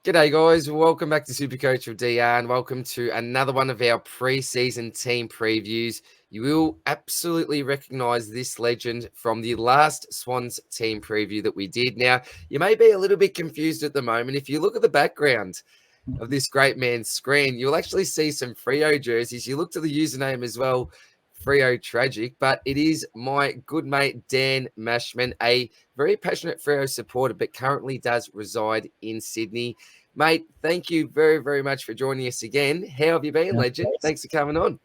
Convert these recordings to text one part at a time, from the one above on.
G'day guys, welcome back to SuperCoach with DR and welcome to another one of our pre-season team previews. You will absolutely recognise this legend from the last Swans team preview that we did. Now, you may be a little bit confused at the moment. If you look at the background of this great man's screen, you'll actually see some Freo jerseys. You look to the username as well, Freo Tragic, but it is my good mate Dan Mashman, a very passionate Freo supporter, but currently does reside in Sydney. Mate, thank you very, very much for joining us again. How have you been, legend? Thanks for coming on.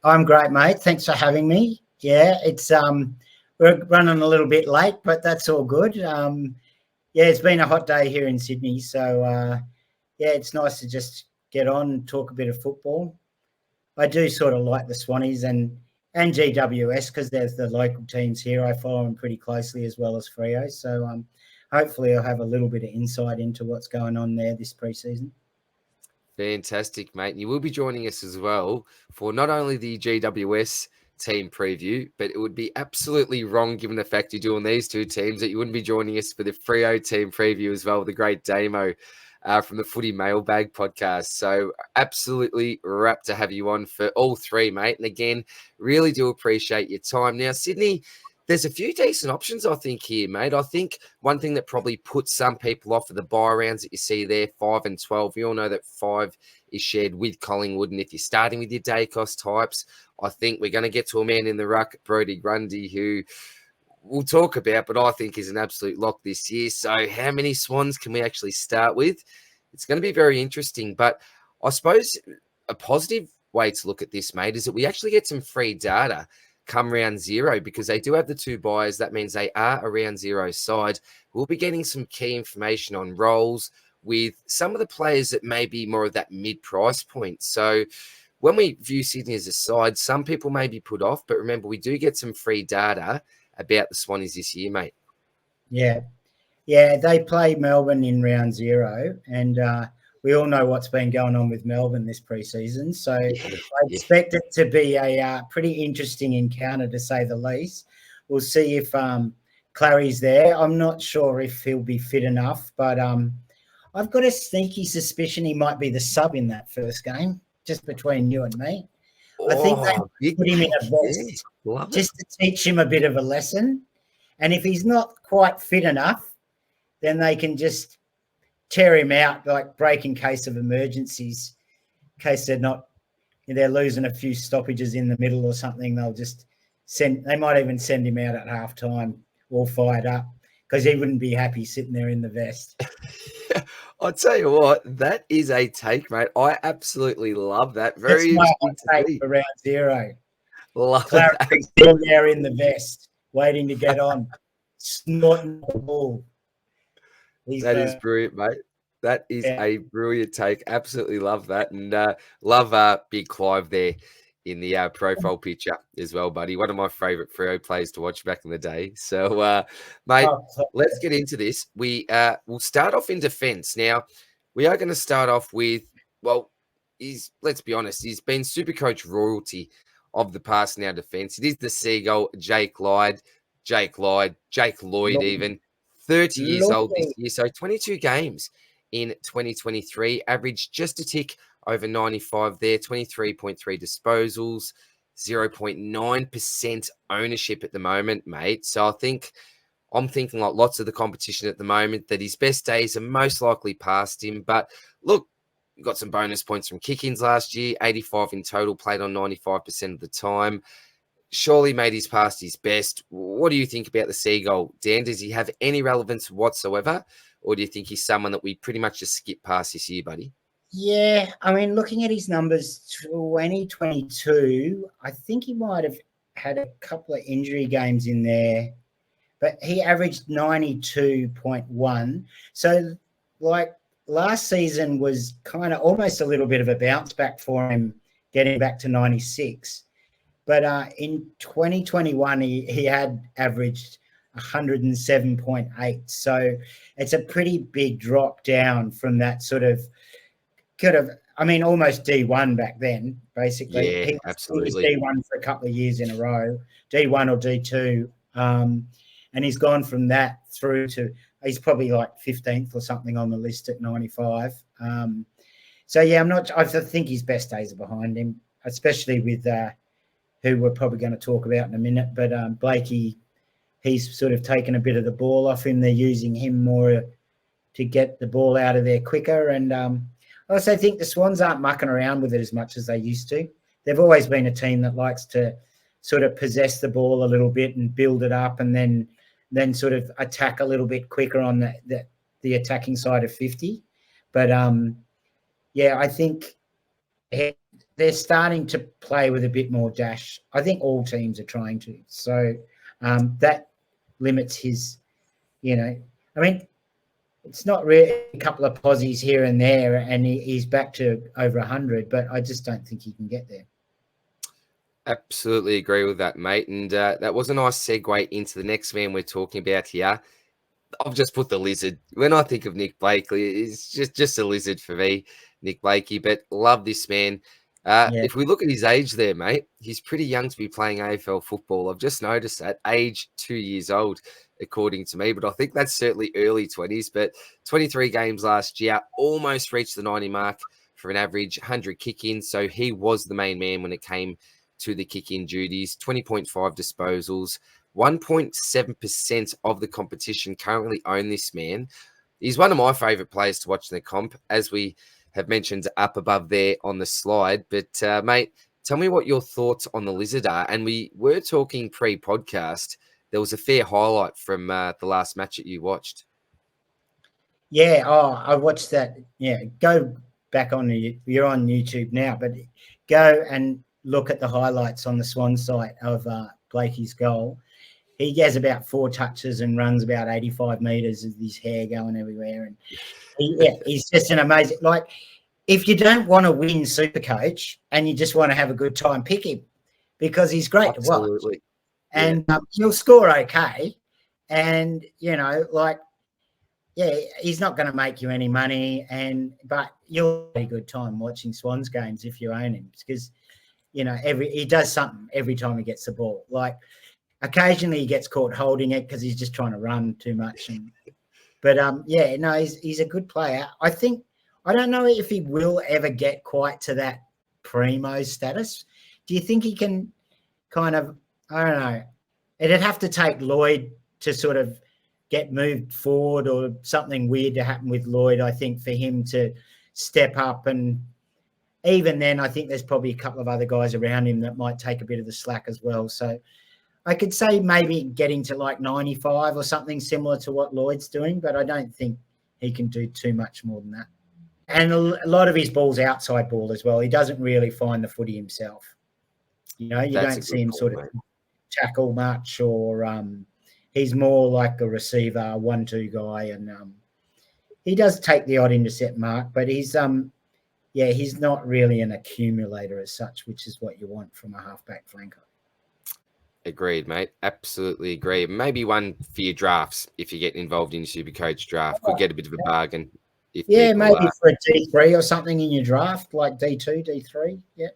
I'm great, mate. Thanks for having me. Yeah, it's we're running a little bit late, but that's all good. Yeah, it's been a hot day here in Sydney, so yeah, it's nice to just get on and talk a bit of football. I do sort of like the Swannies and GWS because there's the local teams here. I follow them pretty closely as well as Freo. So hopefully I'll have a little bit of insight into what's going on there this preseason. Fantastic, mate. You will be joining us as well for not only the GWS team preview, but it would be absolutely wrong, given the fact you're doing these two teams, that you wouldn't be joining us for the Freo team preview as well, the great Damo from the Footy Mailbag podcast. So absolutely rapt to have you on for all three, mate. And again, really do appreciate your time. Now, Sydney, there's a few decent options, I think, here, mate. I think one thing that probably puts some people off are the bye rounds that you see there, 5 and 12. We all know that 5 is shared with Collingwood. And if you're starting with your day cost types, I think we're going to get to a man in the ruck, Brody Grundy, who we'll talk about, but I think is an absolute lock this year. So how many Swans can we actually start with? It's going to be very interesting. But I suppose a positive way to look at this, mate, is that we actually get some free data come round zero because they do have the 2 buys. That means they are a round zero side. We'll be getting some key information on roles with some of the players that may be more of that mid-price point. So when we view Sydney as a side, some people may be put off, but remember, we do get some free data about the Swannies this year, mate. Yeah, they play Melbourne in round 0, and we all know what's been going on with Melbourne this preseason. So I expect it to be a pretty interesting encounter, to say the least. We'll see if Clary's there. I'm not sure if he'll be fit enough, but I've got a sneaky suspicion he might be the sub in that first game, just between you and me. I think they put him in a vest just to teach him a bit of a lesson. And if he's not quite fit enough, then they can just tear him out, like break in case of emergencies, in case they're losing a few stoppages in the middle or something. They might even send him out at halftime all fired up because he wouldn't be happy sitting there in the vest. I'll tell you what, that is a take, mate. I absolutely love that. Very That's my take for round 0. Love Clary's still there in the vest, waiting to get on, snorting the ball. That is brilliant, mate. That is a brilliant take. Absolutely love that. And love Big Clive there in the profile picture as well, buddy. One of my favourite Freo players to watch back in the day. So, mate, let's get into this. We'll start off in defence. Now, we are going to start off with, well, let's be honest, he's been SuperCoach royalty of the past in our defence. It is the Seagull, Jake Lloyd even. 30 years old this year, so 22 games in 2023, averaged just a tick over 95 there, 23.3 disposals, 0.9% ownership at the moment, mate. So I'm thinking like lots of the competition at the moment that his best days are most likely past him. But look, got some bonus points from kick-ins last year, 85 in total, played on 95% of the time. Surely made his past his best. What do you think about the Seagull, Dan? Does he have any relevance whatsoever? Or do you think he's someone that we pretty much just skip past this year, buddy? Yeah, I mean, looking at his numbers, 2022, I think he might have had a couple of injury games in there, but he averaged 92.1. So, like, last season was kind of almost a little bit of a bounce back for him, getting back to 96. But in 2021, he had averaged 107.8. So it's a pretty big drop down from that almost D1 back then, basically. Yeah, absolutely. He was D1 for a couple of years in a row, D1 or D2. And he's gone from that through to he's probably like 15th or something on the list at 95. So yeah, I think his best days are behind him, especially with who we're probably going to talk about in a minute. But Blakey, he's sort of taken a bit of the ball off him. They're using him more to get the ball out of there quicker. And I also think the Swans aren't mucking around with it as much as they used to. They've always been a team that likes to sort of possess the ball a little bit and build it up, and then sort of attack a little bit quicker on the attacking side of 50. But yeah, I think they're starting to play with a bit more dash. I think all teams are trying to. So that limits his, I mean, it's not really a couple of posies here and there, and he's back to over 100, but I just don't think he can get there. Absolutely agree with that, mate. And that was a nice segue into the next man we're talking about here. I've just put the lizard. When I think of Nick Blakey, it's just a lizard for me, Nick Blakey. But love this man. If we look at his age there, mate, he's pretty young to be playing AFL football. I've just noticed that, age 2 years old, according to me. But I think that's certainly early 20s. But 23 games last year, almost reached the 90 mark for an average 100 kick-ins. So he was the main man when it came to the kick-in duties. 20.5 disposals. 1.7% of the competition currently own this man. He's one of my favourite players to watch in the comp, as we have mentioned up above there on the slide. But, mate, tell me what your thoughts on the lizard are. And we were talking pre-podcast. There was a fair highlight from the last match that you watched. Yeah, I watched that. Yeah, go back on you're on YouTube now, but go and look at the highlights on the Swan site of Blakey's goal. He has about 4 touches and runs about 85 metres with his hair going everywhere. And he's just an amazing, like, if you don't want to win SuperCoach and you just want to have a good time, pick him, because he's great Absolutely. to watch. And he'll score okay. And, he's not going to make you any money, but you'll have a good time watching Swans games if you own him, because, he does something every time he gets the ball. Like, occasionally he gets caught holding it because he's just trying to run too much. But he's a good player. I don't know if he will ever get quite to that primo status. Do you think he can kind of, I don't know, it'd have to take Lloyd to sort of get moved forward, or something weird to happen with Lloyd, I think, for him to step up. And even then, I think there's probably a couple of other guys around him that might take a bit of the slack as well. So I could say maybe getting to like 95 or something similar to what Lloyd's doing, but I don't think he can do too much more than that. And a lot of his ball's outside ball as well. He doesn't really find the footy himself. You don't see him sort of tackle much, or he's more like a receiver, 1-2 guy. And he does take the odd intercept mark, but he's not really an accumulator as such, which is what you want from a halfback flanker. Agreed, mate. Absolutely agree. Maybe one for your drafts if you get involved in your SuperCoach draft. Could get a bit of a bargain. Maybe for a D3 or something in your draft, like D2, D3. Yeah.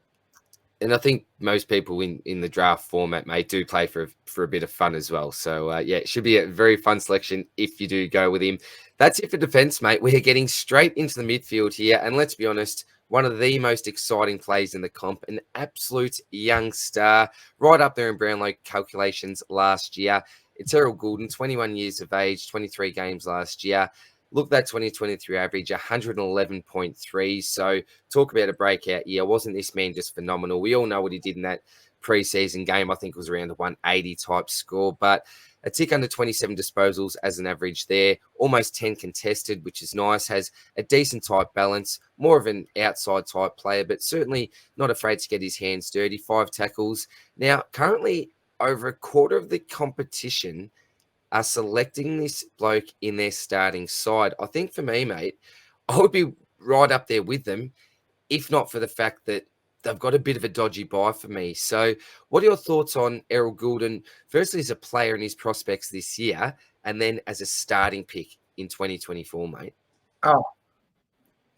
And I think most people in the draft format, mate, do play for a bit of fun as well. So, it should be a very fun selection if you do go with him. That's it for defence, mate. We're getting straight into the midfield here. And let's be honest, one of the most exciting plays in the comp, an absolute young star, right up there in Brownlow calculations last year. It's Errol Goulden, 21 years of age, 23 games last year. Look, that 2023 average, 111.3. So talk about a breakout year. Wasn't this man just phenomenal? We all know what he did in that preseason game. I think it was around the 180 type score, but a tick under 27 disposals as an average there, almost 10 contested, which is nice, has a decent type balance, more of an outside type player, but certainly not afraid to get his hands dirty, 5 tackles. Now, currently over a quarter of the competition are selecting this bloke in their starting side. I think for me, mate, I would be right up there with them, if not for the fact that they've got a bit of a dodgy buy for me. So what are your thoughts on Errol Goulden, firstly as a player and his prospects this year, and then as a starting pick in 2024, mate? Oh,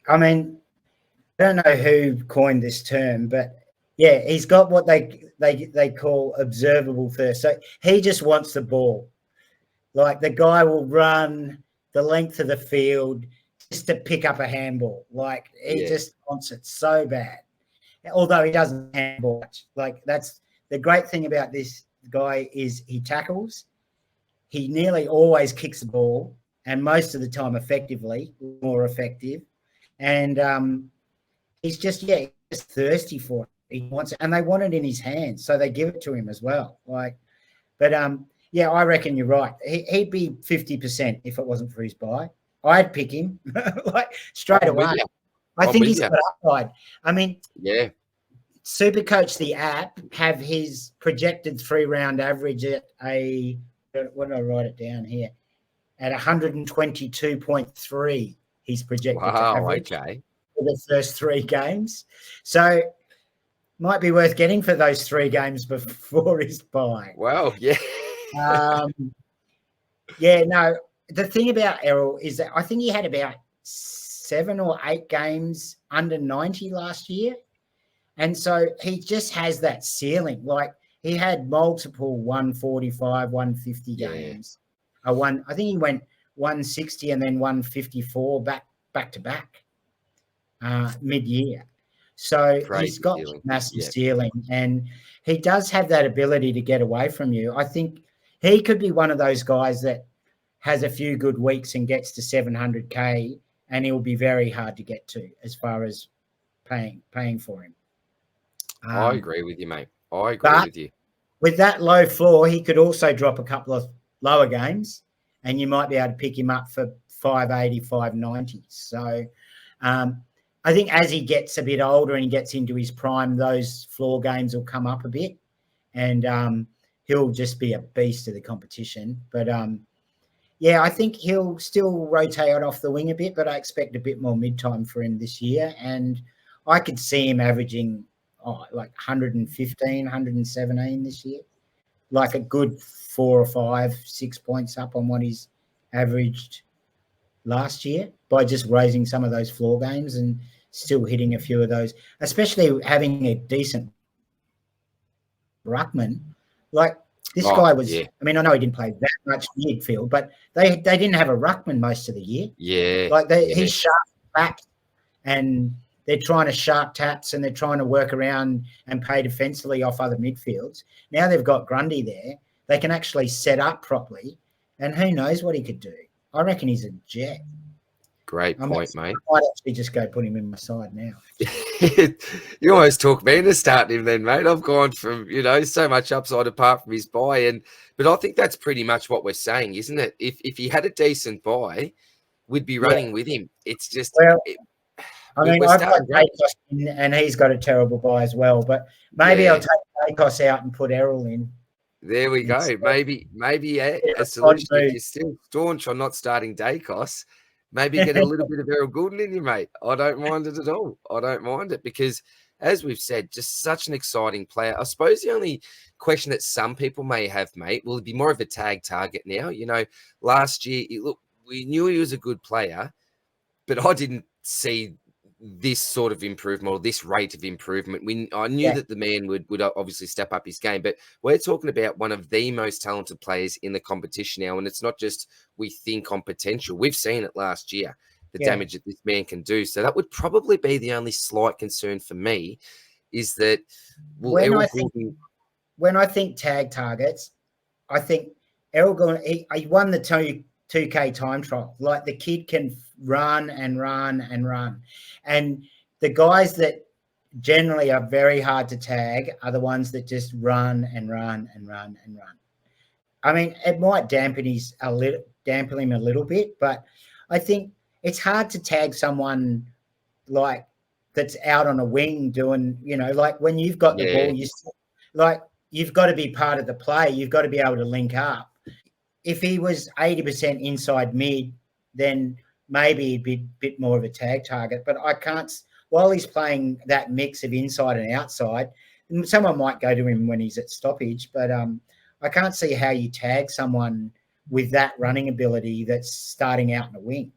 I mean, I don't know who coined this term, but yeah, he's got what they call observable thirst. So he just wants the ball. Like, the guy will run, the length of the field just to pick up a handball. Like, he just wants it so bad. Although he doesn't handball much. Like, that's the great thing about this guy is he tackles. He nearly always kicks the ball, and most of the time effectively, more effective. And he's just thirsty for it. He wants it, and they want it in his hands, so they give it to him as well. Like, but I reckon you're right. He'd be 50% if it wasn't for his buy. I'd pick him like straight away. I think he's got upside. I mean, SuperCoach, the app, have his projected 3-round average at what did I write it down here? At 122.3, he's projected to average for the first 3 games. So might be worth getting for those 3 games before his bye. Wow, yeah. The thing about Errol is that I think he had about 7 or 8 games under 90 last year. And so he just has that ceiling. Like, he had multiple 145, 150 games. I think he went 160 and then 154 back to back mid-year. So he's got massive ceiling, and he does have that ability to get away from you. I think he could be one of those guys that has a few good weeks and gets to 700K, and he'll be very hard to get to as far as paying for him. I agree with you, mate. I agree with you. With that low floor, he could also drop a couple of lower games, and you might be able to pick him up for 580, 590. So I think as he gets a bit older and he gets into his prime, those floor games will come up a bit, and he'll just be a beast of the competition. But I think he'll still rotate off the wing a bit, but I expect a bit more mid-time for him this year. And I could see him averaging like 115, 117 this year, like a good 4 or 5, 6 points up on what he's averaged last year by just raising some of those floor games and still hitting a few of those, especially having a decent ruckman. Like, this guy was, I mean, I know he didn't play that much midfield, but they didn't have a ruckman most of the year. Yeah. Like, he's sharp taps, and they're trying to sharp taps, and they're trying to work around and pay defensively off other midfields. Now they've got Grundy there. They can actually set up properly, and who knows what he could do. I reckon he's a jet. Great point, mate. I might actually just go put him in my side now. You almost talk me into starting him then, mate. I've gone from, so much upside apart from his buy. But I think that's pretty much what we're saying, isn't it? If he had a decent buy, we'd be running with him. It's just... I've got Dacos in, and he's got a terrible buy as well. But maybe I'll take Dacos out and put Errol in. There we go. Maybe a solution. If you're still staunch on not starting Dacos, maybe get a little bit of Errol Goulden in you, mate. I don't mind it at all. I don't mind it because, as we've said, just such an exciting player. I suppose the only question that some people may have, mate, will it be more of a tag target now? Last year, we knew he was a good player, but I didn't see this sort of improvement or this rate of improvement. I knew that the man would obviously step up his game, but we're talking about one of the most talented players in the competition now, and it's not just we think on potential. We've seen it last year, the damage that this man can do. So that would probably be the only slight concern for me, is that when I think tag targets, I think Errol Goulden, he won the 2K time trial. Like, the kid can run and run and run. And the guys that generally are very hard to tag are the ones that just run and run and run and run. I mean, it might dampen him a little bit, but I think it's hard to tag someone like that's out on a wing doing, like when you've got the ball, you've got to be part of the play. You've got to be able to link up. If he was 80% inside mid, then maybe he'd be a bit more of a tag target. But I can't, while he's playing that mix of inside and outside, someone might go to him when he's at stoppage, but I can't see how you tag someone with that running ability that's starting out in a wing,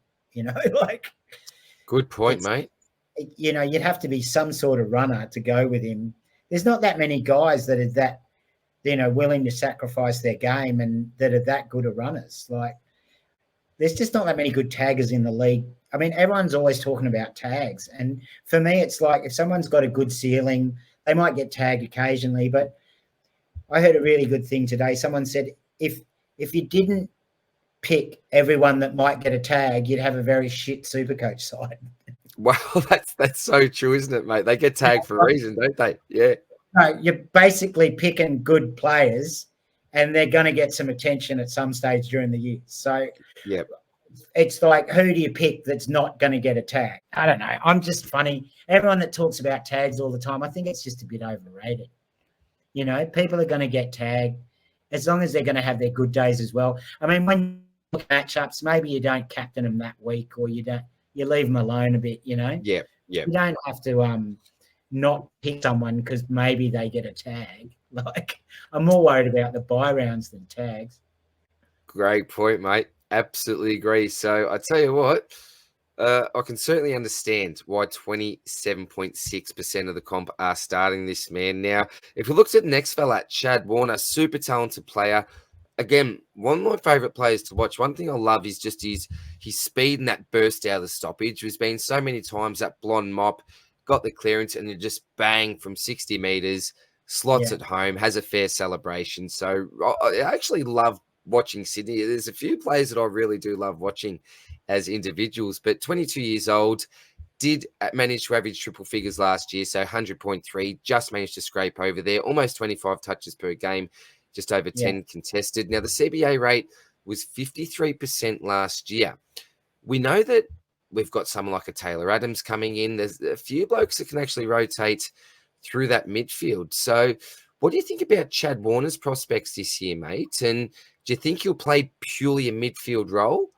Good point, mate. You'd have to be some sort of runner to go with him. There's not that many guys that are that, willing to sacrifice their game and that are that good of runners. Like, there's just not that many good taggers in the league. I mean, everyone's always talking about tags. And for me, it's like if someone's got a good ceiling, they might get tagged occasionally. But I heard a really good thing today. Someone said if you didn't pick everyone that might get a tag, you'd have a very shit SuperCoach side. Well, that's so true, isn't it, mate? They get tagged for a reason, don't they? Yeah. No, you're basically picking good players, and they're going to get some attention at some stage during the year. So, yeah, it's like, who do you pick that's not going to get a tag? I don't know. I'm just funny. Everyone that talks about tags all the time, I think it's just a bit overrated. You know, people are going to get tagged as long as they're going to have their good days as well. I mean, when you look at matchups, maybe you don't captain them that week, or you leave them alone a bit, you know? Yeah. You don't have to not pick someone because maybe they get a tag. Like, I'm more worried about the buy rounds than tags. Great point, mate. Absolutely agree. So I tell you what, I can certainly understand why 27.6% of the comp are starting this man. Now, if we looked at the next fella, Chad Warner, super talented player. Again, one of my favourite players to watch. One thing I love is just his speed and that burst out of the stoppage. There's been so many times that blonde mop got the clearance and you just bang from 60 metres, slots at home, has a fair celebration. So I actually love watching Sydney. There's a few players that I really do love watching as individuals, but 22 years old, did manage to average triple figures last year, so 100.3, just managed to scrape over there, almost 25 touches per game, just over 10 contested. Now, the CBA rate was 53% last year. We know that we've got someone like a Taylor Adams coming in. There's a few blokes that can actually rotate through that midfield. So what do you think about Chad Warner's prospects this year, mate? And do you think he'll play purely a midfield role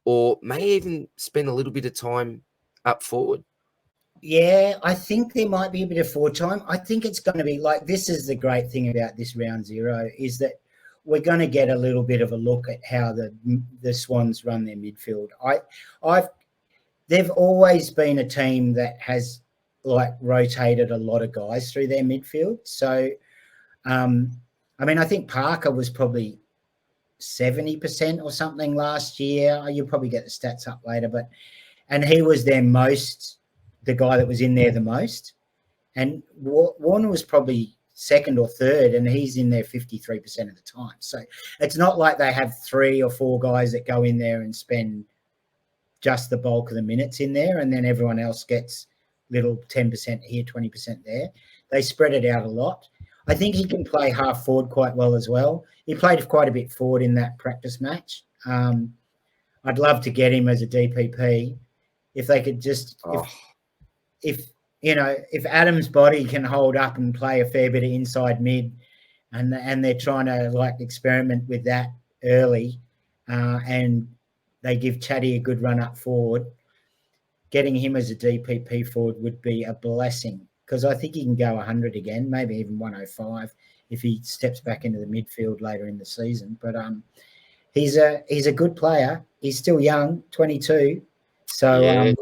or may even spend a little bit of time up forward? Yeah, I think there might be a bit of forward time. I think it's going to be like, this is the great thing about this round zero, is that we're going to get a little bit of a look at how the Swans run their midfield. They've always been a team that has like rotated a lot of guys through their midfield. So, I mean, I think Parker was probably 70% or something last year. You'll probably get the stats up later, and he was the guy that was in there the most. And Warner was probably second or third, and he's in there 53% of the time. So it's not like they have 3 or 4 guys that go in there and spend just the bulk of the minutes in there, and then everyone else gets little 10% here, 20% there. They spread it out a lot. I think he can play half forward quite well as well. He played quite a bit forward in that practice match. I'd love to get him as a DPP if they could just if Adam's body can hold up and play a fair bit of inside mid, and they're trying to like experiment with that early, and they give Chatty a good run up forward, getting him as a DPP forward would be a blessing, because I think he can go 100 again, maybe even 105 if he steps back into the midfield later in the season. But he's a good player. He's still young, 22. So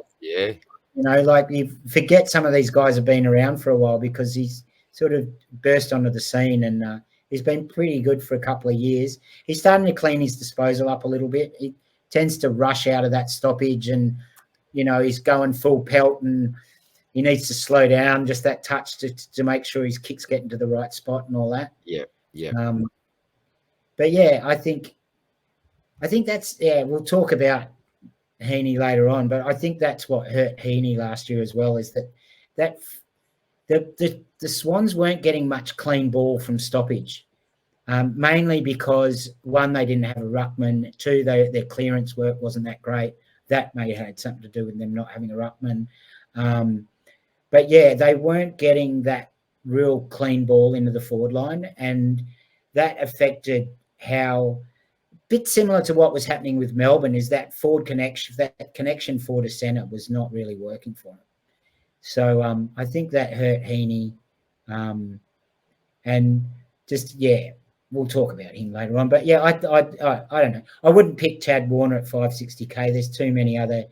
like, you forget some of these guys have been around for a while, because he's sort of burst onto the scene, and he's been pretty good for a couple of years. He's starting to clean his disposal up a little bit. He tends to rush out of that stoppage, and he's going full pelt, and he needs to slow down just that touch to make sure his kick's getting to the right spot and all that. But yeah, I think that's, we'll talk about Heeney later on, but I think that's what hurt Heeney last year as well, is that the Swans weren't getting much clean ball from stoppage, mainly because, 1, they didn't have a ruckman, 2, their clearance work wasn't that great. That may have had something to do with them not having a ruckman. But yeah, they weren't getting that real clean ball into the forward line, and that affected how, bit similar to what was happening with Melbourne, is that forward connection, that connection forward to centre was not really working for him. So I think that hurt Heeney. And just, we'll talk about him later on. But yeah, I don't know. I wouldn't pick Chad Warner at 560K. There's too many other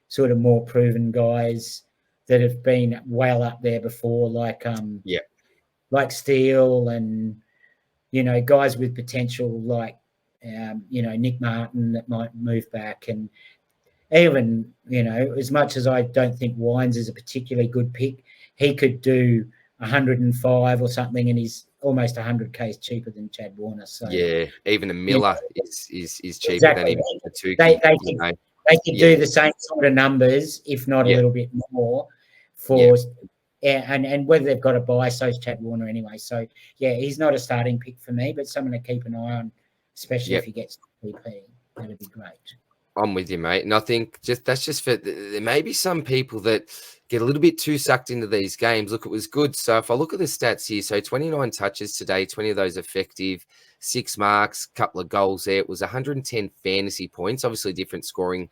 sort of more proven guys that have been well up there before, like Steele, and guys with potential like Nick Martin that might move back, and even, as much as I don't think Wines is a particularly good pick, he could do 105 or something, and he's almost 100K cheaper than Chad Warner. So yeah, even a Miller is cheaper exactly. than him. A Tukey, they could do the same sort of numbers, if not a little bit more, for and whether they've got a buy, so's Chad Warner anyway. So yeah, he's not a starting pick for me, but someone to keep an eye on, especially if he gets PP. That'd be great. I'm with you, mate. And I think that's just for there may be some people that get a little bit too sucked into these games. Look, it was good. So if I look at the stats here, so 29 touches today, 20 of those effective, 6 marks, couple of goals there. It was 110 fantasy points, obviously different scoring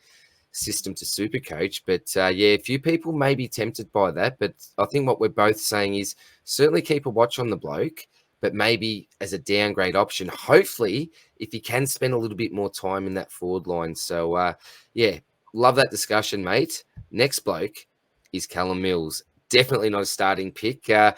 system to SuperCoach. But a few people may be tempted by that. But I think what we're both saying is certainly keep a watch on the bloke, but maybe as a downgrade option, hopefully, if you can spend a little bit more time in that forward line. So, love that discussion, mate. Next bloke is Callum Mills. Definitely not a starting pick. A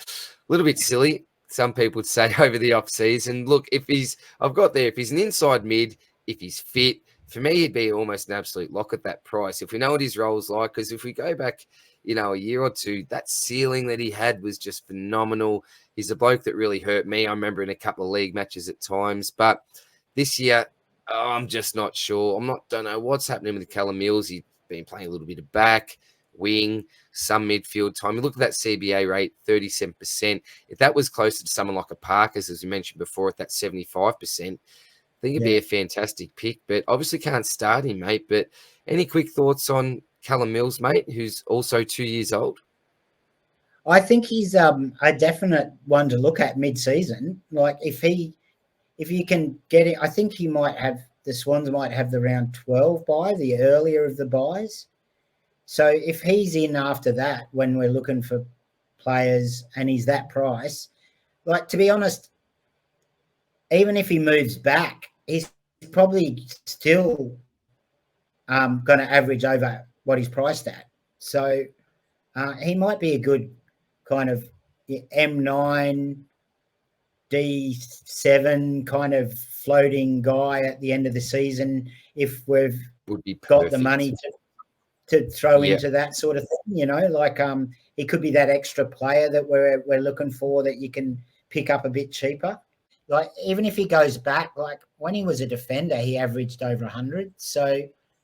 little bit silly, some people would say, over the off-season. Look, if he's an inside mid, if he's fit, for me, he'd be almost an absolute lock at that price. If we know what his role's like, because if we go back, a year or two, that ceiling that he had was just phenomenal. He's a bloke that really hurt me. I remember in a couple of league matches at times, but this year, I'm just not sure. Don't know what's happening with Callum Mills. He's been playing a little bit of back, wing, some midfield time. You look at that CBA rate, 37%. If that was closer to someone like a Parker's, as you mentioned before, at that 75%, I think it'd be a fantastic pick, but obviously can't start him, mate. But any quick thoughts on Callum Mills, mate, who's also 2 years old? I think he's a definite one to look at mid-season. Like if you can get it, I think the Swans might have the round 12 bye, the earlier of the buys. So if he's in after that, when we're looking for players and he's that price, like, to be honest, even if he moves back, he's probably still going to average over what he's priced at. So he might be a good kind of M9, D7 kind of floating guy at the end of the season if we've got the money to throw into that sort of thing. He could be that extra player that we're looking for that you can pick up a bit cheaper. Like, even if he goes back, like when he was a defender, he averaged over 100. So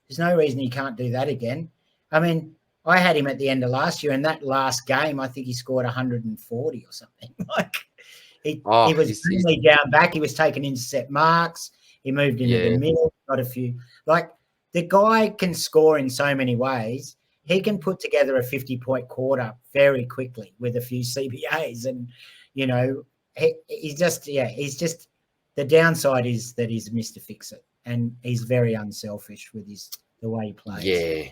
there's no reason he can't do that again. I mean, I had him at the end of last year, and that last game, I think he scored 140 or something. Like, he was really down back. He was taking intercept marks. He moved into the middle, got a few. Like, the guy can score in so many ways. He can put together a 50-point quarter very quickly with a few CBAs, and he's just the downside is that he's Mr. Fix-It, and he's very unselfish with the way he plays. Yeah.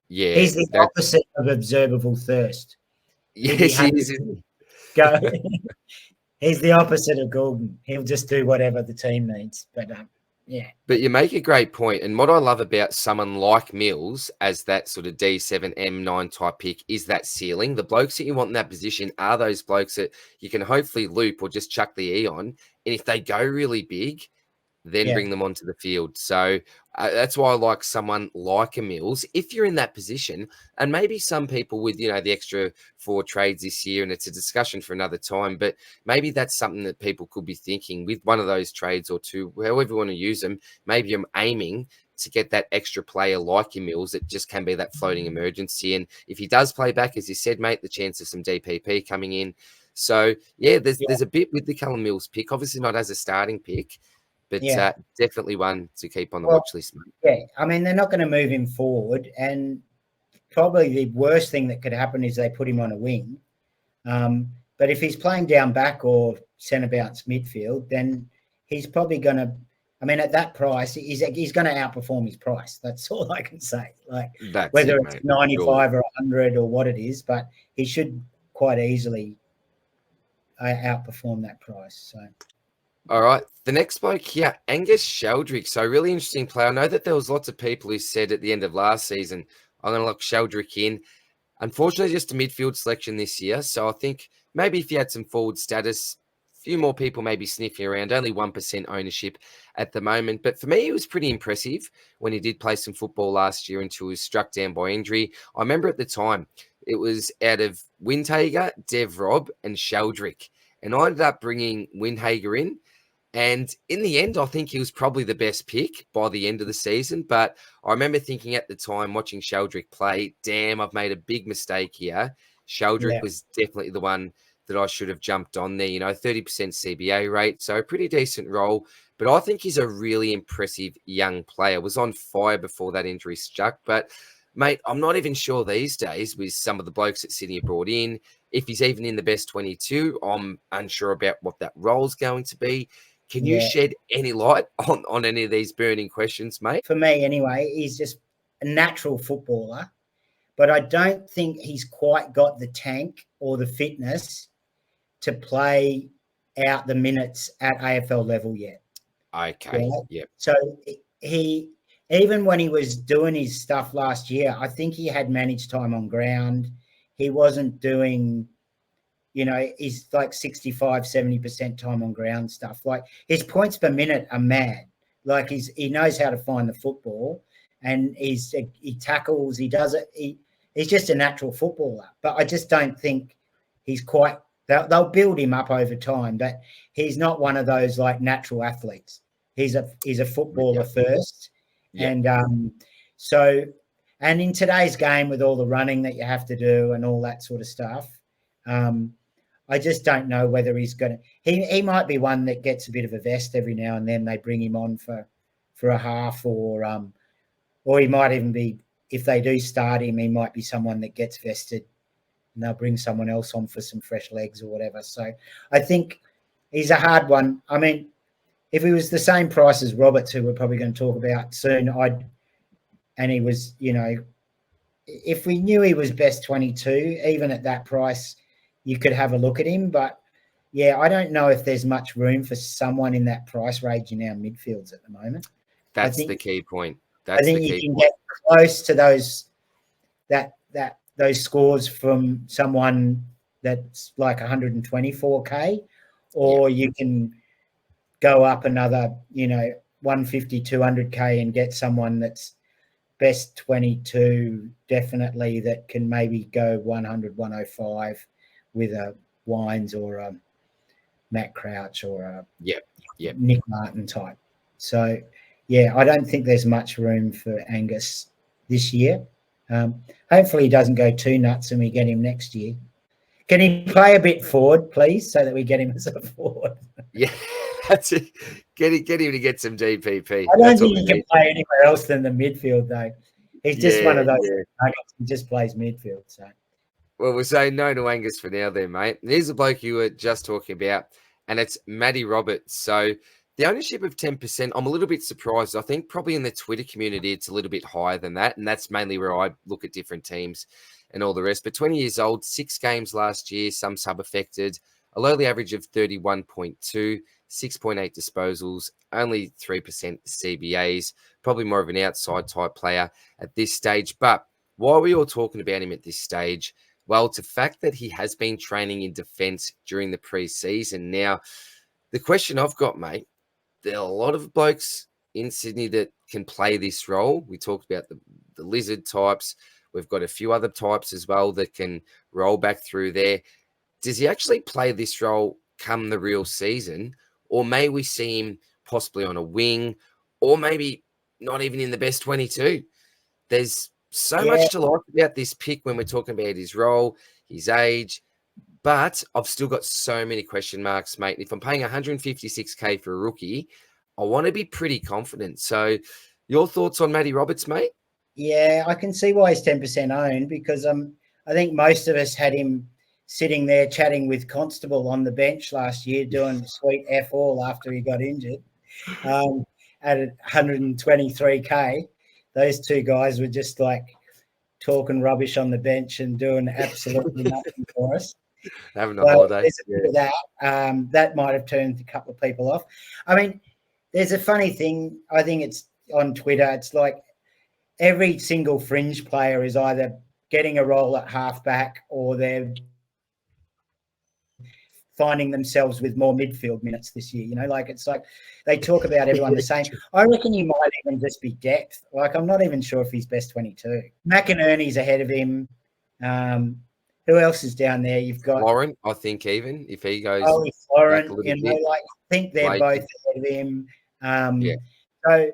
He's the opposite of observable thirst. Yes, he is. He's the opposite of Goulden. He'll just do whatever the team needs. But But you make a great point. And what I love about someone like Mills as that sort of D7, M9 type pick is that ceiling. The blokes that you want in that position are those blokes that you can hopefully loop or just chuck the E on. And if they go really big, then bring them onto the field. So that's why I like someone like a Mills, if you're in that position. And maybe some people with, the extra 4 trades this year, and it's a discussion for another time, but maybe that's something that people could be thinking with one of those trades or two, however you want to use them. Maybe I'm aiming to get that extra player like your Mills that just can be that floating emergency. And if he does play back, as you said, mate, the chance of some DPP coming in. So, there's a bit with the Callum Mills pick, obviously not as a starting pick, but definitely one to keep on the watch list, mate. Yeah, I mean, they're not going to move him forward, and probably the worst thing that could happen is they put him on a wing. But if he's playing down back or centre bounce midfield, then he's probably going to, at that price, he's going to outperform his price. That's all I can say. Like, whether it's 95 or 100 or what it is, but he should quite easily outperform that price. So. All right. The next bloke here, Angus Sheldrick. So really interesting player. I know that there was lots of people who said at the end of last season, I'm going to lock Sheldrick in. Unfortunately, just a midfield selection this year. So I think maybe if you had some forward status, few more people maybe sniffing around, only 1% ownership at the moment. But for me, it was pretty impressive when he did play some football last year until he was struck down by injury. I remember at the time, it was out of Windhager, Dev Rob, and Sheldrick. And I ended up bringing Windhager in. And in the end, I think he was probably the best pick by the end of the season. But I remember thinking at the time, watching Sheldrick play, damn, I've made a big mistake here. Sheldrick was definitely the one that I should have jumped on there. 30% CBA rate, so a pretty decent role. But I think he's a really impressive young player. Was on fire before that injury struck. But, mate, I'm not even sure these days with some of the blokes that Sydney brought in, if he's even in the best 22. I'm unsure about what that role's going to be. Can you shed any light on any of these burning questions, mate? For me, anyway, he's just a natural footballer, but I don't think he's quite got the tank or the fitness to play out the minutes at AFL level yet. Okay, yeah. So he, even when he was doing his stuff last year, I think he had managed time on ground. He wasn't doing... he's like 65, 70% time on ground stuff. Like his points per minute are mad. Like he knows how to find the football, and he tackles, he does it. He's just a natural footballer. But I just don't think he's quite, they'll build him up over time, but he's not one of those like natural athletes. He's a footballer first. And and in today's game with all the running that you have to do and all that sort of stuff, I just don't know whether he's going to... He might be one that gets a bit of a vest every now and then. They bring him on for a half, or he might even be, if they do start him, he might be someone that gets vested and they'll bring someone else on for some fresh legs or whatever. So I think he's a hard one. I mean, if he was the same price as Roberts, who we're probably going to talk about soon, and he was, if we knew he was best 22, even at that price, you could have a look at him. But, yeah, I don't know if there's much room for someone in that price range in our midfields at the moment. That's the key point. I think you can get close to those scores from someone that's like 124K, or you can go up another, 150, 200K and get someone that's best 22 definitely, that can maybe go 100, 105 with a Wines or a Matt Crouch or a Nick Martin type. So, I don't think there's much room for Angus this year. Hopefully he doesn't go too nuts and we get him next year. Can he play a bit forward, please, so that we get him as a forward? Yeah, that's it. Get him to get some DPP. I don't think he can play anywhere else than the midfield, though. He's just one of those nuggets. He just plays midfield. So, well, we'll say no to Angus for now then, mate. Here's the bloke you were just talking about, and it's Maddy Roberts. So the ownership of 10%, I'm a little bit surprised. I think probably in the Twitter community, it's a little bit higher than that, and that's mainly where I look at different teams and all the rest. But 20 years old, 6 games last year, some sub-affected, a lowly average of 31.2, 6.8 disposals, only 3% CBAs, probably more of an outside type player at this stage. But why are we all talking about him at this stage? Well, it's a fact that he has been training in defence during the pre-season. Now, the question I've got, mate, there are a lot of blokes in Sydney that can play this role. We talked about the lizard types. We've got a few other types as well that can roll back through there. Does he actually play this role come the real season? Or may we see him possibly on a wing, or maybe not even in the best 22? There's so much to like about this pick when we're talking about his role, his age, but I've still got so many question marks, mate. If I'm paying 156K for a rookie, I want to be pretty confident. So your thoughts on Maddy Roberts, mate? Yeah, I can see why he's 10% owned, because I think most of us had him sitting there chatting with Constable on the bench last year, doing sweet F all after he got injured at 123K. Those two guys were just like talking rubbish on the bench and doing absolutely nothing for us. Having a holiday. There's a bit of that. That might have turned a couple of people off. I mean, there's a funny thing. I think it's on Twitter. It's like every single fringe player is either getting a role at halfback or they're finding themselves with more midfield minutes this year. It's like they talk about everyone the same. I reckon he might even just be depth. Like, I'm not even sure if he's best 22. McInerney's ahead of him. Who else is down there? You've got Lauren, I think, even if he goes Ollie back Florent, a little bit. I think they're Blakey. both ahead of him. So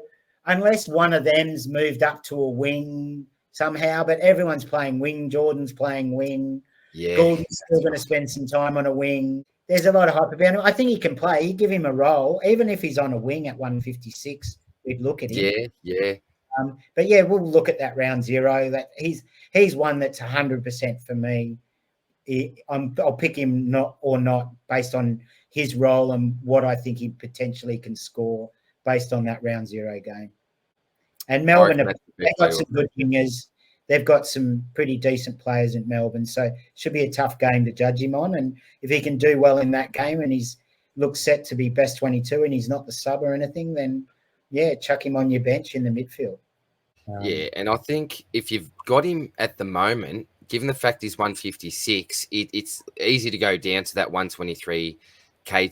unless one of them's moved up to a wing somehow, but everyone's playing wing. Jordan's playing wing. Yeah. Gordon's still going to spend some time on a wing. There's a lot of hype about him. I think he can play. You give him a role, even if he's on a wing at 156, we'd look at him. Yeah. But yeah, we'll look at that round zero. That he's one that's 100% for me. I'll pick him not based on his role and what I think he potentially can score based on that round zero game. And Melbourne, they've got some good wingers. They've got some pretty decent players in Melbourne, so it should be a tough game to judge him on. And if he can do well in that game and he's looks set to be best 22 and he's not the sub or anything, then yeah, chuck him on your bench in the midfield. Yeah, and I think if you've got him at the moment, given the fact he's 156, it's easy to go down to that 123K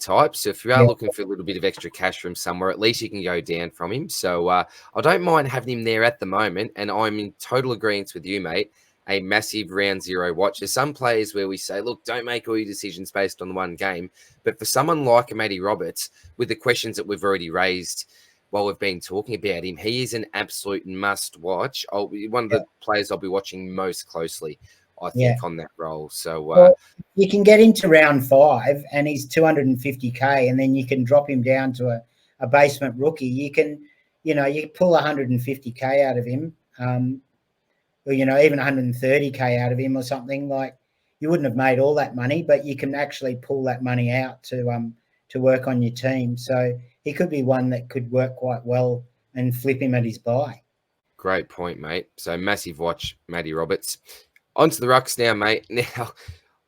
type. So if you are looking for a little bit of extra cash from somewhere, at least you can go down from him. So I don't mind having him there at the moment, and I'm in total agreement with you, mate. A massive round zero watch. There's some players where we say, look, don't make all your decisions based on the one game. But for someone like Maddy Roberts, with the questions that we've already raised while we've been talking about him, he is an absolute must watch. One of the players I'll be watching most closely, I think, on that role. So you can get into round 5 and he's 250K, and then you can drop him down to a basement rookie. You can, you pull 150K out of him, or, even 130K out of him or something. Like, you wouldn't have made all that money, but you can actually pull that money out to work on your team. So he could be one that could work quite well and flip him at his buy. Great point, mate. So massive watch, Maddy Roberts. On to the rucks now, mate. Now,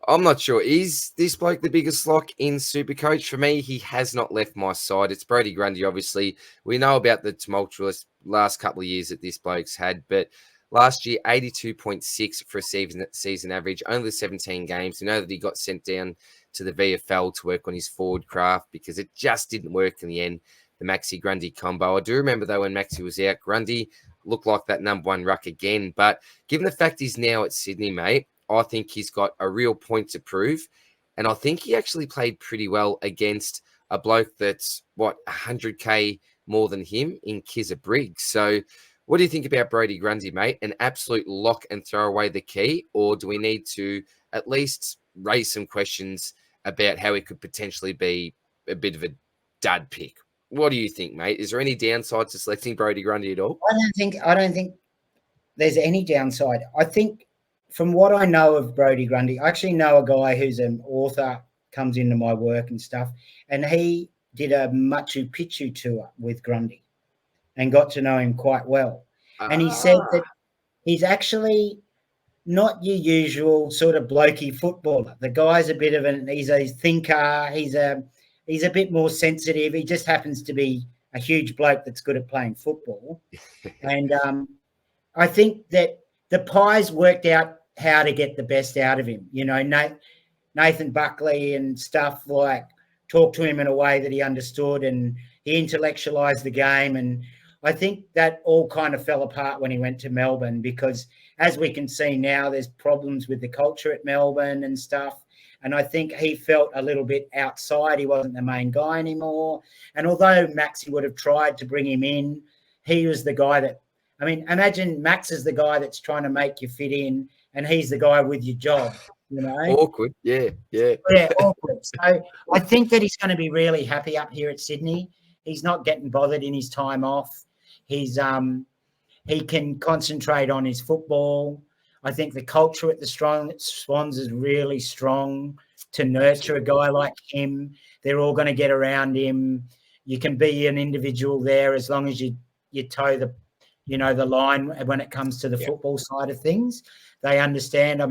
I'm not sure. Is this bloke the biggest lock in SuperCoach? For me, he has not left my side. It's Brody Grundy, obviously. We know about the tumultuous last couple of years that this bloke's had, but last year, 82.6 for a season average, only 17 games. We know that he got sent down to the VFL to work on his forward craft because it just didn't work in the end, the Maxi-Grundy combo. I do remember, though, when Maxi was out, Grundy looked like that number one ruck again. But given the fact he's now at Sydney, mate, I think he's got a real point to prove. And I think he actually played pretty well against a bloke that's, 100K more than him in Kizza Briggs. So what do you think about Brody Grundy, mate? An absolute lock and throw away the key? Or do we need to at least raise some questions about how he could potentially be a bit of a dud pick? What do you think, mate? Is there any downside to selecting Brody Grundy at all? I don't think there's any downside. I think from what I know of Brody Grundy, I actually know a guy who's an author, comes into my work and stuff, and he did a Machu Picchu tour with Grundy and got to know him quite well. And he said that he's actually not your usual sort of blokey footballer. The guy's a bit of he's a thinker. He's a bit more sensitive. He just happens to be a huge bloke that's good at playing football. And I think that the Pies worked out how to get the best out of him. Nathan Buckley and stuff, like, talked to him in a way that he understood, and he intellectualized the game. And I think that all kind of fell apart when he went to Melbourne because, as we can see now, there's problems with the culture at Melbourne and stuff. And I think he felt a little bit outside. He wasn't the main guy anymore. And although Maxi would have tried to bring him in, he was the guy that, imagine Max is the guy that's trying to make you fit in, and he's the guy with your job, Awkward, yeah. Yeah, awkward. So I think that he's going to be really happy up here at Sydney. He's not getting bothered in his time off. He can concentrate on his football. I think the culture at the Swans is really strong to nurture a guy like him. They're all going to get around him. You can be an individual there as long as you toe the line when it comes to the football side of things. They understand.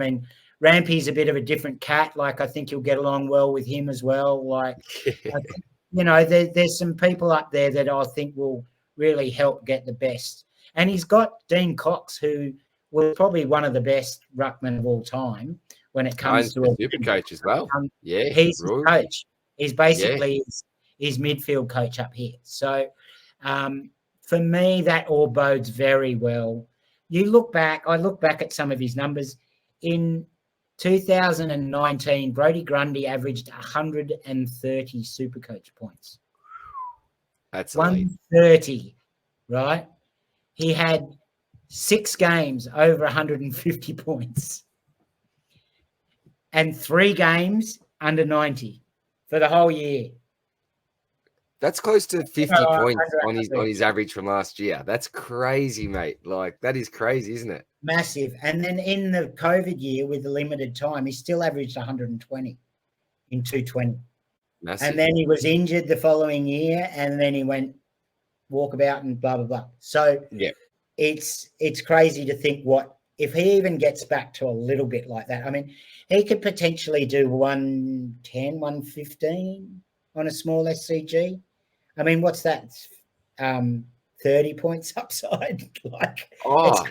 Rampy's a bit of a different cat. Like, I think you'll get along well with him as well. Like, I think, there's some people up there that I think will really help get the best. And he's got Dean Cox, who was probably one of the best ruckmen of all time. when it comes to a SuperCoach as well. Yeah, he's his coach. He's basically his midfield coach up here. So for me, that all bodes very well. I look back at some of his numbers. In 2019, Brody Grundy averaged 130 SuperCoach points. That's 130, right? He had 6 games over 150 points and 3 games under 90 for the whole year. That's close to 50 points on his average from last year. That's crazy, mate. Like, that is crazy, isn't it? Massive. And then in the COVID year with the limited time, he still averaged 120 in 220. Massive. And then he was injured the following year, and then he went walkabout and blah, blah, blah. So yeah, it's crazy to think what if he even gets back to a little bit like that. I mean, he could potentially do 110, 115 on a small SCG. I mean, what's that? 30 points upside. Like,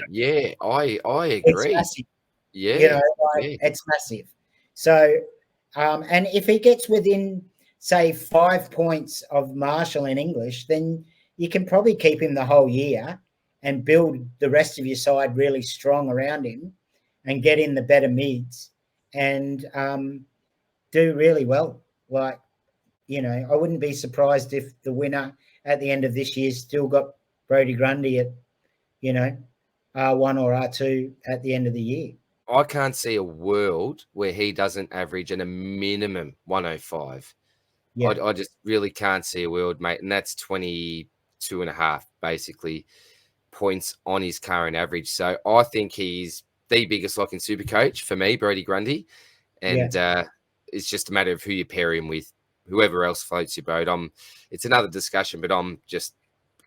yeah, I agree. It's massive. Yeah, it's massive. So, and if he gets within, say, 5 points of Marshall in English, then you can probably keep him the whole year and build the rest of your side really strong around him and get in the better mids and do really well. Like, I wouldn't be surprised if the winner at the end of this year still got Brody Grundy at, R1 or R2 at the end of the year. I can't see a world where he doesn't average at a minimum 105. Yeah. I just really can't see a world, mate. And that's 22.5, basically, points on his current average. So I think he's the biggest lock in SuperCoach for me, Brody Grundy. And it's just a matter of who you pair him with. Whoever else floats your boat. It's another discussion, but I'm just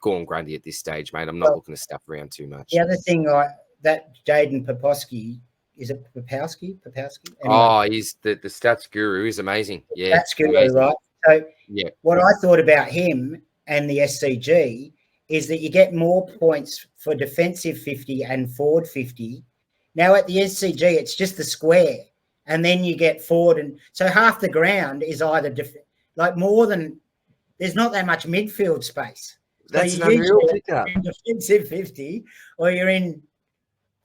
going Grundy at this stage, mate. I'm not looking to stuff around too much. The other thing, that Jaden Popowski, is it Popowski? Anyway, he's the stats guru. Is amazing. Yeah, stats guru, amazing. Right? So what I thought about him and the SCG is that you get more points for defensive 50 and forward 50. Now at the SCG, it's just the square, and then you get forward, and so half the ground is either there's not that much midfield space. That's an unreal pickup. In defensive 50 or you're in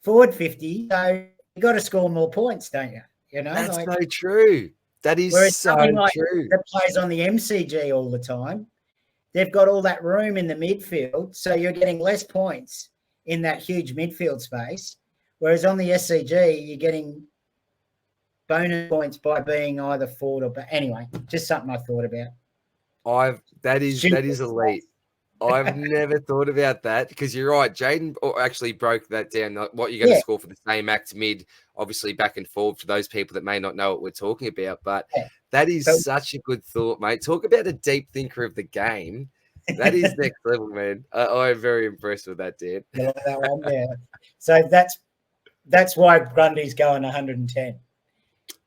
forward 50, so you got to score more points, don't you? That's so true. That is so true. That plays on the MCG all the time. They've got all that room in the midfield, so you're getting less points in that huge midfield space. Whereas on the SCG, you're getting bonus points by being either forward or back. Anyway, just something I thought about. That is elite. I've never thought about that because you're right. Jaden actually broke that down. What you're going to score for the same act mid, obviously back and forward for those people that may not know what we're talking about. But that is such a good thought, mate. Talk about a deep thinker of the game. That is next level, man. I'm very impressed with that, Dan. That one, yeah. So that's why Grundy's going 110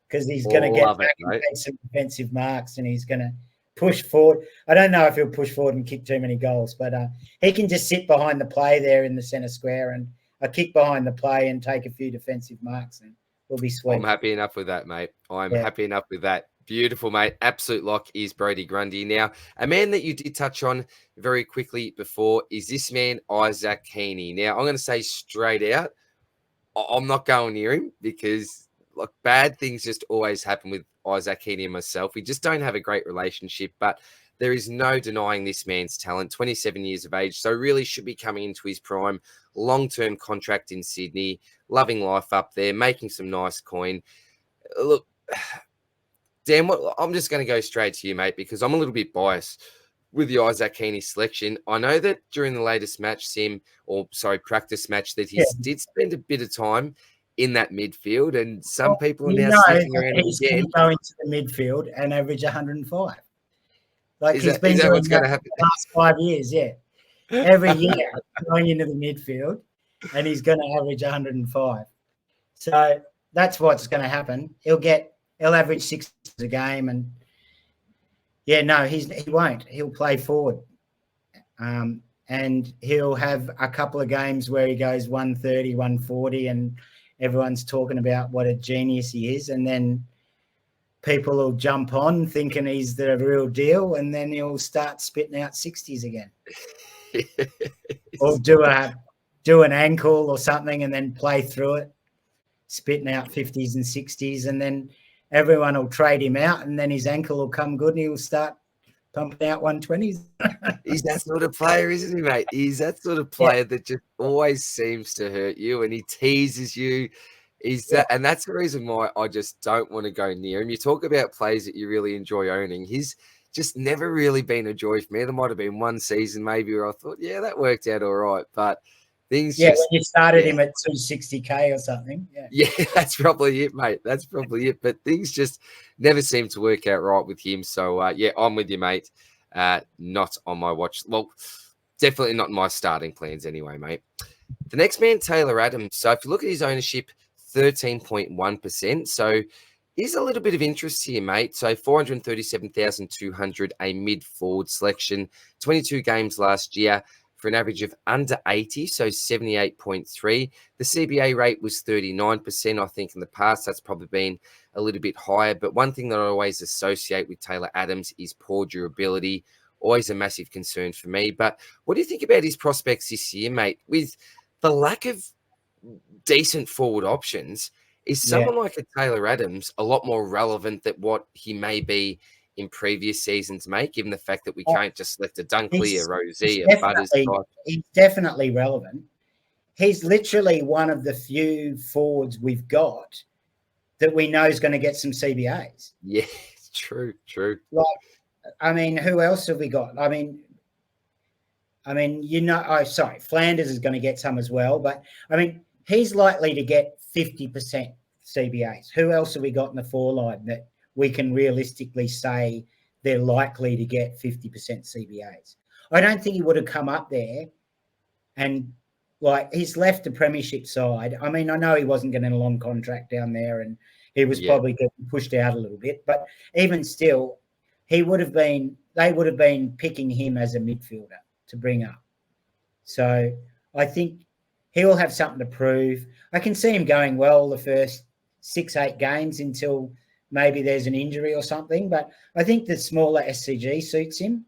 because he's going to get back and take some defensive marks and he's going to push forward. I don't know if he'll push forward and kick too many goals, but he can just sit behind the play there in the centre square and kick behind the play and take a few defensive marks and we'll be sweet. I'm happy enough with that, mate. I'm happy enough with that. Beautiful, mate. Absolute lock is Brody Grundy. Now, a man that you did touch on very quickly before is this man, Isaac Heeney. Now, I'm going to say straight out, I'm not going near him because bad things just always happen with Isaac Heeney and myself. We just don't have a great relationship, but there is no denying this man's talent. 27 years of age, so really should be coming into his prime. Long-term contract in Sydney, loving life up there, making some nice coin. Look, Dan, I'm just going to go straight to you, mate, because I'm a little bit biased with the Isaac Heeney selection. I know that during the latest practice match, that he did spend a bit of time in that midfield, and some people are now sticking around he's again. Going to the midfield and average 105. Is that what's going to happen? The last 5 years, every year going into the midfield, and he's going to average 105. So that's what's going to happen. He'll average 6 a game, and he won't. He'll play forward, and he'll have a couple of games where he goes 130, 140, and everyone's talking about what a genius he is, and then people will jump on thinking he's the real deal, and then he'll start spitting out 60s again. Or do an ankle or something and then play through it, spitting out 50s and 60s, and then everyone will trade him out, and then his ankle will come good and he'll start pumping out 120s. He's that sort of player, isn't he, mate? He's that sort of player that just always seems to hurt you, and he teases you. And that's the reason why I just don't want to go near him. You talk about players that you really enjoy owning. He's just never really been a joy for me. There might have been one season maybe where I thought, yeah, that worked out all right, but things when you started him at 260K or something. Yeah, that's probably it, mate. That's probably it. But things just never seem to work out right with him. So, I'm with you, mate. Not on my watch. Well, definitely not in my starting plans anyway, mate. The next man, Taylor Adams. So if you look at his ownership, 13.1%. So here's a little bit of interest here, mate. So 437,200, a mid-forward selection, 22 games last year for an average of under 80, so 78.3. The CBA rate was 39%. I think in the past that's probably been a little bit higher. But one thing that I always associate with Taylor Adams is poor durability. Always a massive concern for me. But what do you think about his prospects this year, mate? With the lack of decent forward options, is someone like a Taylor Adams a lot more relevant than what he may be in previous seasons, mate, given the fact that we can't just select a Dunkley, a Rosie, a Butters type? He's definitely relevant. He's literally one of the few forwards we've got that we know is going to get some CBAs. Yeah, true. Like, I mean, who else have we got? I mean, Flanders is going to get some as well, but I mean, he's likely to get 50% CBAs. Who else have we got in the foreline that we can realistically say they're likely to get 50% CBAs? I don't think he would have come up there, and he's left the premiership side. I mean, I know he wasn't getting a long contract down there, and he was probably getting pushed out a little bit, but even still, they would have been picking him as a midfielder to bring up. So I think he'll have something to prove. I can see him going well the first 6-8 games until maybe there's an injury or something, but I think the smaller SCG suits him.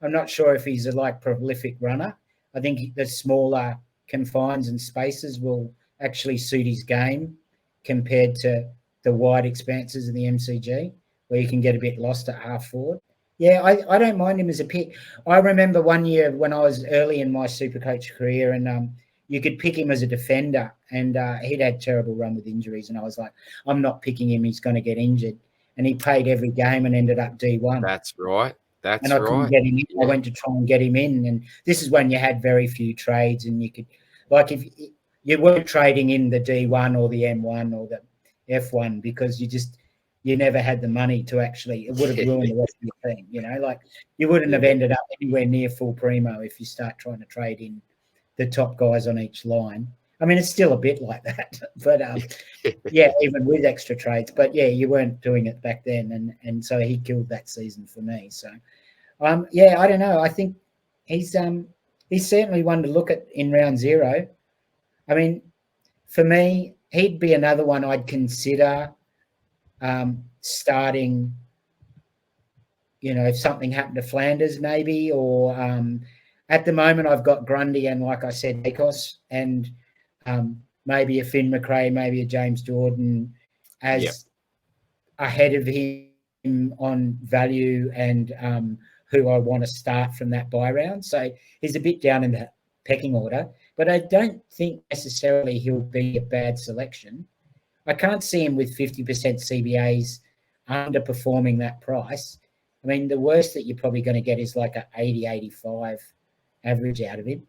I'm not sure if he's a prolific runner. I think the smaller confines and spaces will actually suit his game compared to the wide expanses of the MCG, where you can get a bit lost at half forward. Yeah, I don't mind him as a pick. I remember one year when I was early in my SuperCoach career, and you could pick him as a defender, and he'd had terrible run with injuries, and I was like, I'm not picking him. He's going to get injured. And he played every game and ended up D1. That's right. And I couldn't get him in. Yeah. I went to try and get him in, and this is when you had very few trades, and you could, if you weren't trading in the D1 or the M1 or the F1 because you never had the money to actually, it would have ruined the rest of your team, you wouldn't have ended up anywhere near full primo if you start trying to trade in the top guys on each line. I mean, it's still a bit like that, but even with extra trades, but you weren't doing it back then. And so he killed that season for me. So, I don't know. I think he's certainly one to look at in round 0. I mean, for me, he'd be another one I'd consider starting, if something happened to Flanders maybe, or at the moment I've got Grundy and, like I said, Akos, and maybe a Finn McRae, maybe a James Jordan as ahead of him on value and who I want to start from that buy round. So he's a bit down in the pecking order, but I don't think necessarily he'll be a bad selection. I can't see him with 50% CBAs underperforming that price. I mean, the worst that you're probably going to get is like an 80, 85 average out of him.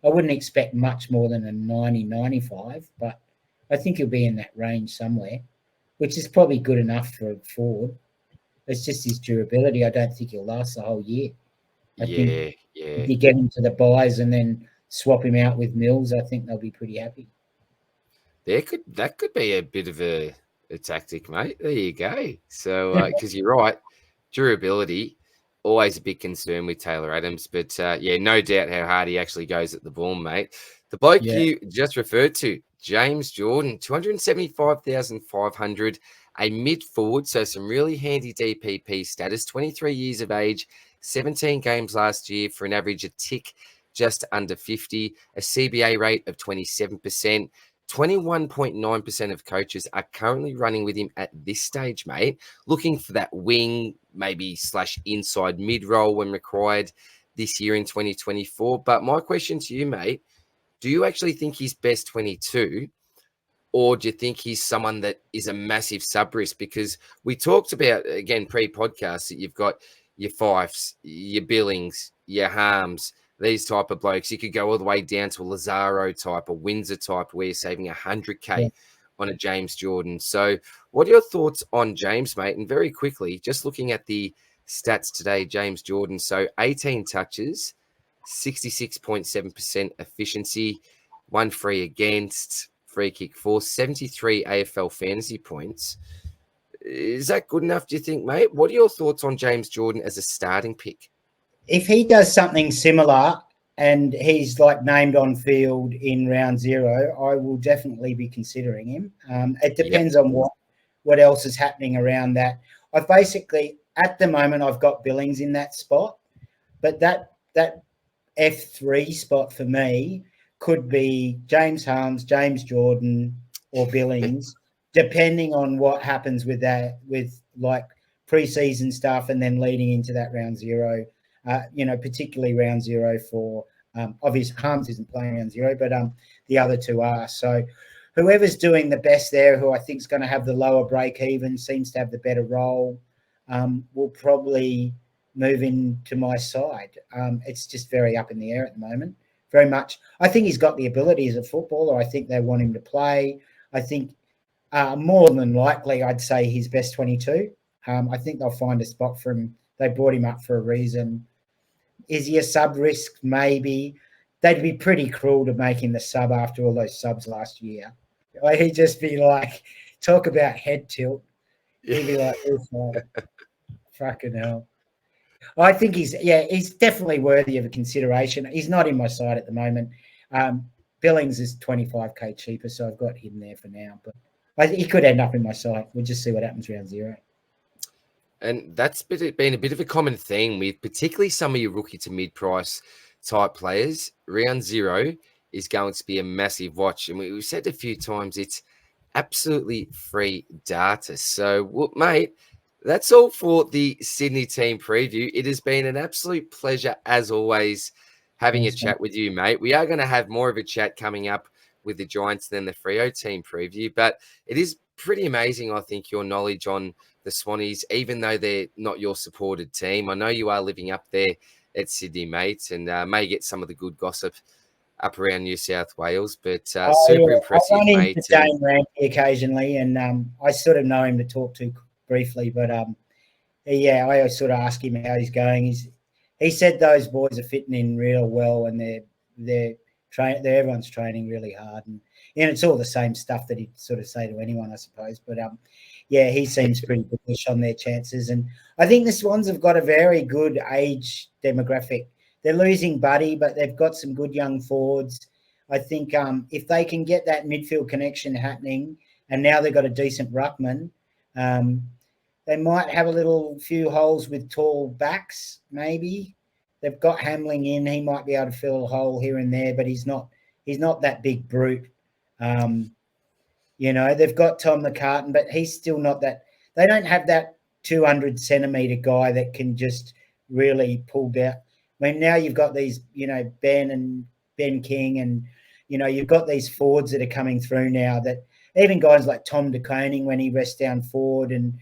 I wouldn't expect much more than a 90, 95, but I think he'll be in that range somewhere, which is probably good enough for a forward. It's just his durability. I don't think he'll last the whole year. I think if you get him to the buys and then swap him out with Mills, I think they'll be pretty happy. That could be a bit of a tactic, mate. There you go. So, because you're right, durability, always a big concern with Taylor Adams. But, no doubt how hard he actually goes at the ball, mate. The bloke you just referred to, James Jordan, 275,500, a mid forward, so some really handy DPP status, 23 years of age, 17 games last year for an average a tick just under 50, a CBA rate of 27%. 21.9% of coaches are currently running with him at this stage, mate, looking for that wing, maybe / inside mid role when required this year in 2024. But my question to you, mate, do you actually think he's best 22, or do you think he's someone that is a massive sub risk? Because we talked about, again, pre-podcast, that you've got your Fifes, your Billings, your Harms, these type of blokes. You could go all the way down to a Lazaro type, a Windsor type, where you're saving 100K on a James Jordan. So what are your thoughts on James, mate? And very quickly, just looking at the stats today, James Jordan. So 18 touches, 66.7% efficiency, 1 free against, free kick for, 73 AFL fantasy points. Is that good enough, do you think, mate? What are your thoughts on James Jordan as a starting pick? If he does something similar and he's like named on field in round 0, I will definitely be considering him. It depends on what else is happening around that. I've basically, at the moment, I've got Billings in that spot, but that F3 spot for me could be James Harms, James Jordan, or Billings, depending on what happens with that, with like preseason stuff and then leading into that round 0. Particularly round 0 for obviously Harms isn't playing round 0, but the other two are. So whoever's doing the best there, who I think is going to have the lower break even, seems to have the better role, will probably move into my side. It's just very up in the air at the moment, very much. I think he's got the ability as a footballer. I think they want him to play. I think more than likely, I'd say he's best 22. I think they'll find a spot for him. They brought him up for a reason. Is he a sub risk? Maybe. They'd be pretty cruel to make him the sub after all those subs last year. He'd just be like, talk about head tilt. He'd be like, fucking hell. I think he's definitely worthy of a consideration. He's not in my side at the moment. Billings is 25K cheaper, so I've got him there for now. But I think he could end up in my side. We'll just see what happens round 0. And that's been a bit of a common theme with particularly some of your rookie to mid-price type players. Round 0 is going to be a massive watch. And we've said a few times, it's absolutely free data. So, well, mate, that's all for the Sydney team preview. It has been an absolute pleasure, as always, having a chat with you, mate. We are going to have more of a chat coming up with the Giants than the Freo team preview. But it is pretty amazing, I think, your knowledge on the Swannies, even though they're not your supported team. I know you are living up there at Sydney, mate, and may get some of the good gossip up around New South Wales, but super impressive, mate. I run into Dane Ramsey occasionally, and I sort of know him to talk to briefly, but I sort of ask him how he's going. He said those boys are fitting in real well, and everyone's training really hard, and it's all the same stuff that he'd sort of say to anyone, I suppose. But he seems pretty bullish on their chances, and I think the Swans have got a very good age demographic. They're losing Buddy, but they've got some good young forwards. I think if they can get that midfield connection happening, and now they've got a decent ruckman, they might have a few holes with tall backs, maybe. They've got Hamling in. He might be able to fill a hole here and there, but he's not that big brute. They've got Tom McCartan, but he's still not that. They don't have that 200-centimetre guy that can just really pull down. I mean, now you've got these, Ben and Ben King, and, you've got these forwards that are coming through now, that even guys like Tom De Koning when he rests down forward, and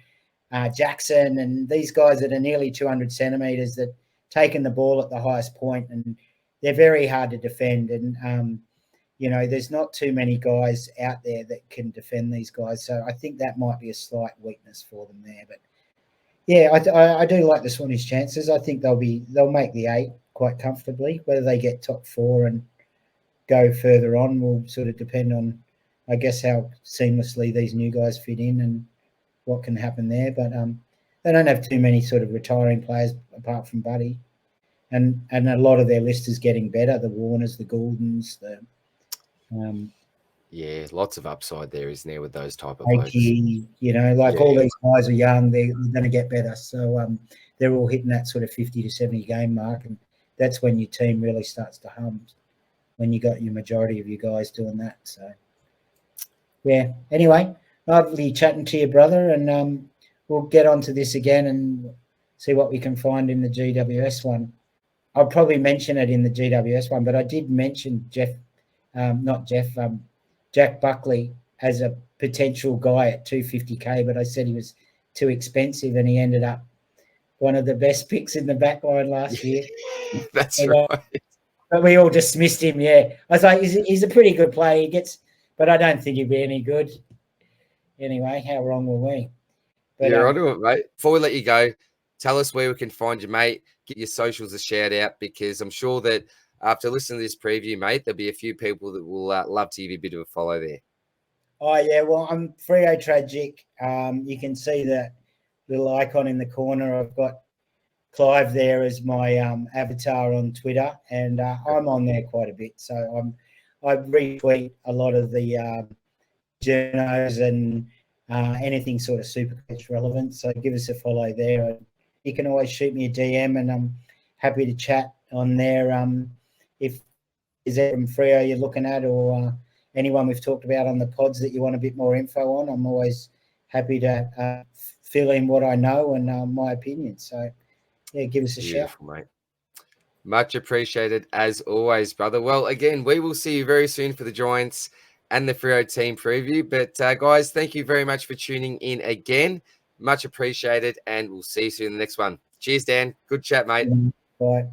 Jackson, and these guys that are nearly 200 centimetres that taking the ball at the highest point, and they're very hard to defend. And, there's not too many guys out there that can defend these guys. So I think that might be a slight weakness for them there. But yeah, I do like the Swannies' chances. I think they'll make the 8 quite comfortably. Whether they get top 4 and go further on will sort of depend on, I guess, how seamlessly these new guys fit in and what can happen there. But they don't have too many sort of retiring players apart from Buddy, and a lot of their list is getting better. The Warners, the Gouldens, Yeah, lots of upside there, isn't there, with those type of blokes? Akey, all these guys are young. They're going to get better. So they're all hitting that sort of 50 to 70 game mark, and that's when your team really starts to hum, when you got your majority of your guys doing that. So, yeah. Anyway, lovely chatting to you, brother, and we'll get onto this again and see what we can find in the GWS one. I'll probably mention it in the GWS one, but I did mention Jack Buckley as a potential guy at 250k, but I said he was too expensive, and he ended up one of the best picks in the backline last year. That's right. But we all dismissed him. Yeah, I was like, he's a pretty good player. But I don't think he'd be any good. Anyway, how wrong were we? But, You're onto it, mate. Before we let you go, tell us where we can find you, mate. Get your socials a shout out, because I'm sure that after listening to this preview, mate, there'll be a few people that will love to give you a bit of a follow there. Oh, yeah. Well, I'm FreoTragic. You can see the little icon in the corner. I've got Clive there as my avatar on Twitter, and I'm on there quite a bit. So I retweet a lot of the journos and anything sort of SuperCoach relevant. So give us a follow there. You can always shoot me a DM, and I'm happy to chat on there. If is there from Freo you're looking at, or anyone we've talked about on the pods that you want a bit more info on, I'm always happy to fill in what I know and my opinion. So, yeah, give us a shout. Mate. Much appreciated as always, brother. Well, again, we will see you very soon for the Giants and the Freo team preview. But guys, thank you very much for tuning in again. Much appreciated, and we'll see you soon in the next one. Cheers, Dan. Good chat, mate. Bye.